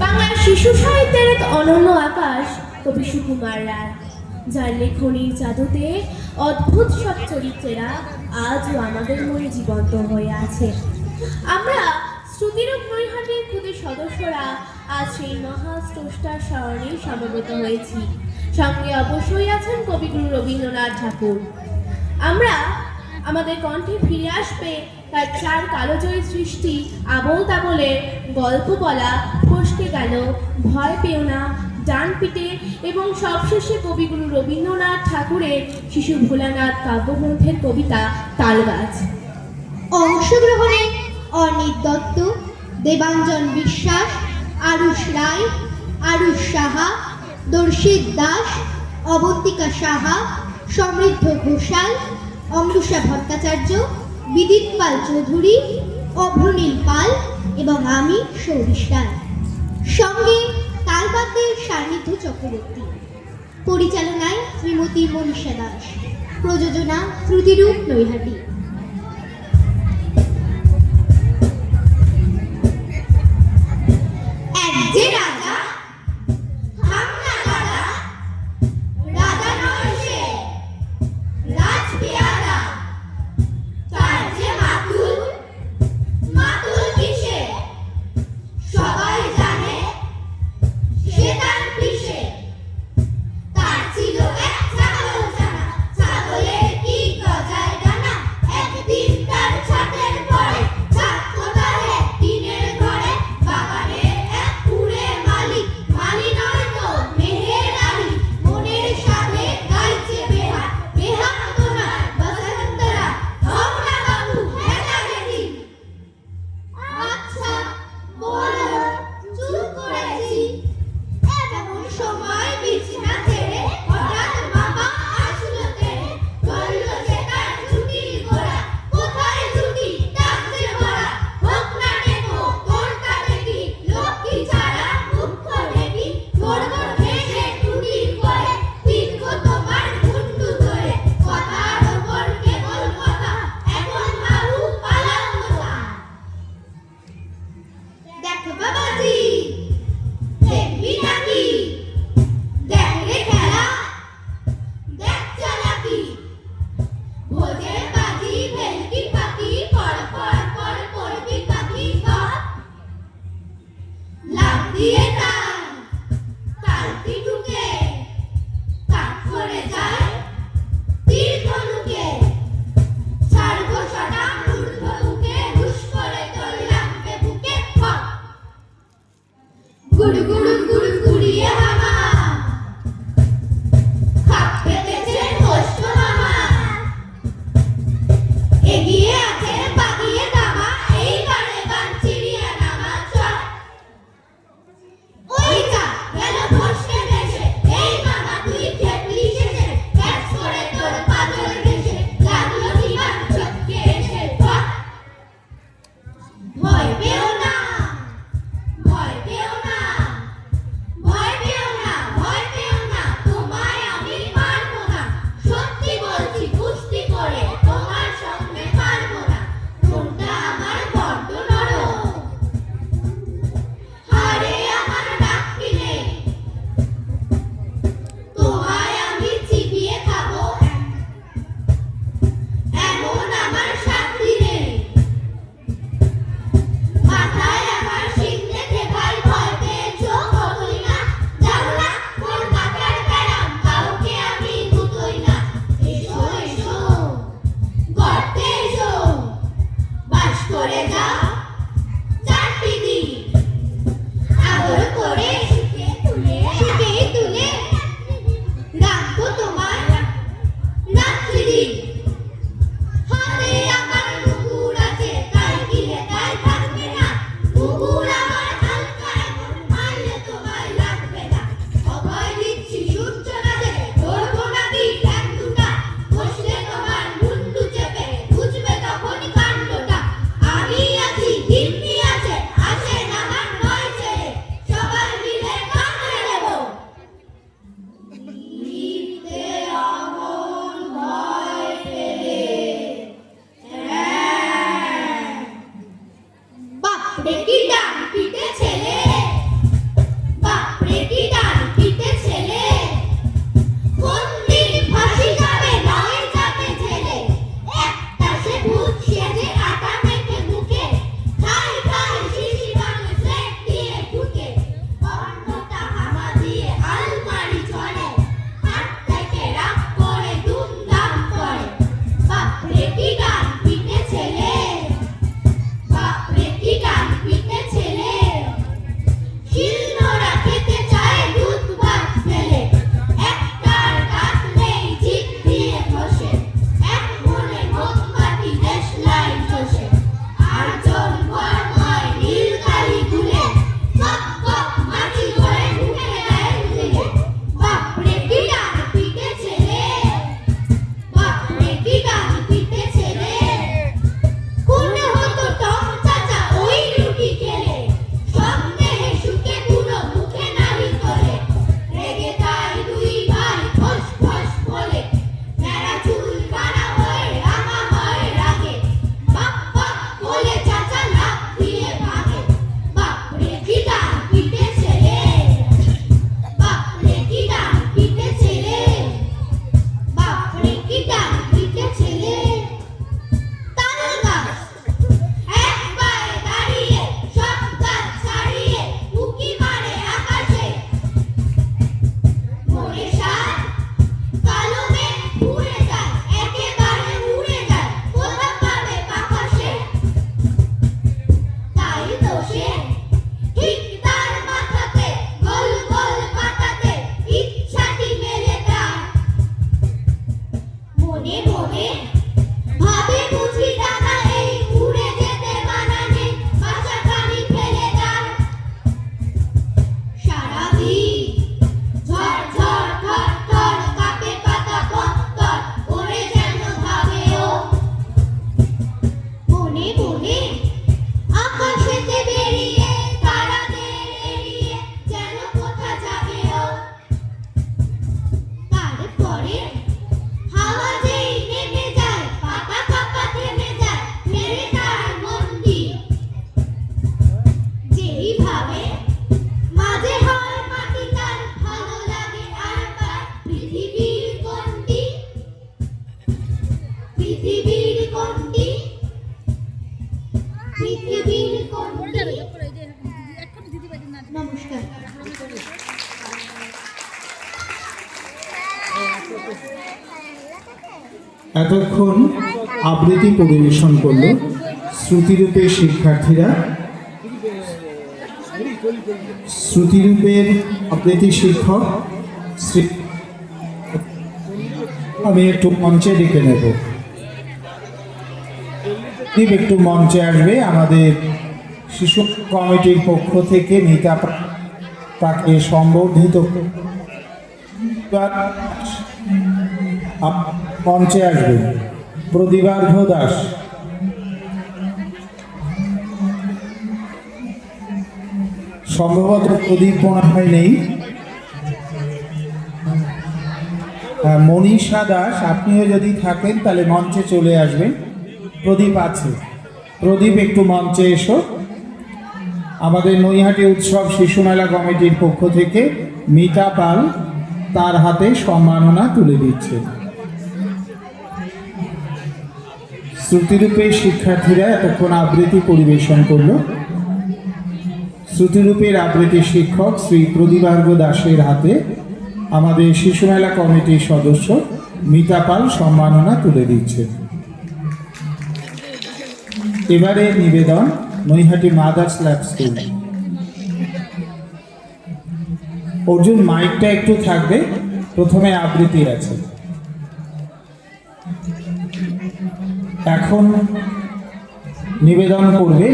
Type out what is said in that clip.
বাংলার শিশু সাহিত্যের এক অনন্য আকাশ কবি সুকুমার রায়, যার লেখনীর জাদুতে অদ্ভুত সব চরিত্রেরা আজও আমাদের মনে জীবন্ত হয়ে আছে। আমরা শ্রুতিরূপ নৈহাটির খুদে সদস্যরা আজ সেই মহাস্রষ্টার স্মরণে সমবেত হয়েছি। সঙ্গে অবশ্যই আছেন কবিগুরু রবীন্দ্রনাথ ঠাকুর। আমরা আমাদের কণ্ঠে ফিরে আসবে তার চার কালোজয়ী সৃষ্টি আবোল তাবোলের গল্প বলা, ফসকে গেল, ভয় পেও না, ডান পিটে এবং সবশেষে কবিগুরু রবীন্দ্রনাথ ঠাকুরের শিশু ভোলানাথ কাব্যগ্রন্থের কবিতা তালগাছ। অংশগ্রহণে অনিত দত্ত, দেবাঞ্জন বিশ্বাস, আরুষ রায়, আরুষ সাহা, দর্শিত দাস, অবন্তিকা সাহা, সমৃদ্ধ ঘোষাল, অমৃষা ভট্টাচার্য, বিদিত পাল চৌধুরী, অভ্রনীল পাল এবং আমি সৌরিশ রায়। সঙ্গে তালবাদ্যের সান্নিধ্য চক্রবর্তী। পরিচালনায় শ্রীমতী মনীষা দাস। প্রযোজনা শ্রুতিরূপ নৈহাটি। নমস্কার। এতক্ষণ আবৃত্তি পরিবেশন করল শ্রুতিরূপের শিক্ষার্থীরা। শ্রুতিরূপের আবৃত্তি শিক্ষক আমি একটু মঞ্চে ডেকে নেব। একটু মঞ্চে আসবে আমাদের শিশু কমিটির পক্ষ থেকে মিতা তাকে সম্বর্ধিত মঞ্চে আসবে প্রদীপার্ঘ দাস। সম্ভবত প্রদীপ মনে হয় নেই। মনীষা দাস, আপনিও যদি থাকেন তাহলে মঞ্চে চলে আসবেন। প্রদীপ আছে, প্রদীপ একটু মঞ্চে এসো। আমাদের নৈহাটি উৎসব শিশু মেলা কমিটির পক্ষ থেকে মিতা পাল তার হাতে সম্মাননা তুলে দিচ্ছে। শ্রুতিরূপের শিক্ষার্থীরা এতক্ষণ আবৃত্তি পরিবেশন করল। শ্রুতিরূপের আবৃত্তি শিক্ষক শ্রী প্রদীপার্ঘ দাসের হাতে আমাদের শিশু মেলা কমিটির সদস্য মিতা পাল সম্মাননা তুলে দিচ্ছে। এবারে নিবেদন Naihati mother's lab school. Arjun, মাইকটা একটু থাকবে, প্রথমে আবৃত্তি আছে। এখন নিবেদন করবে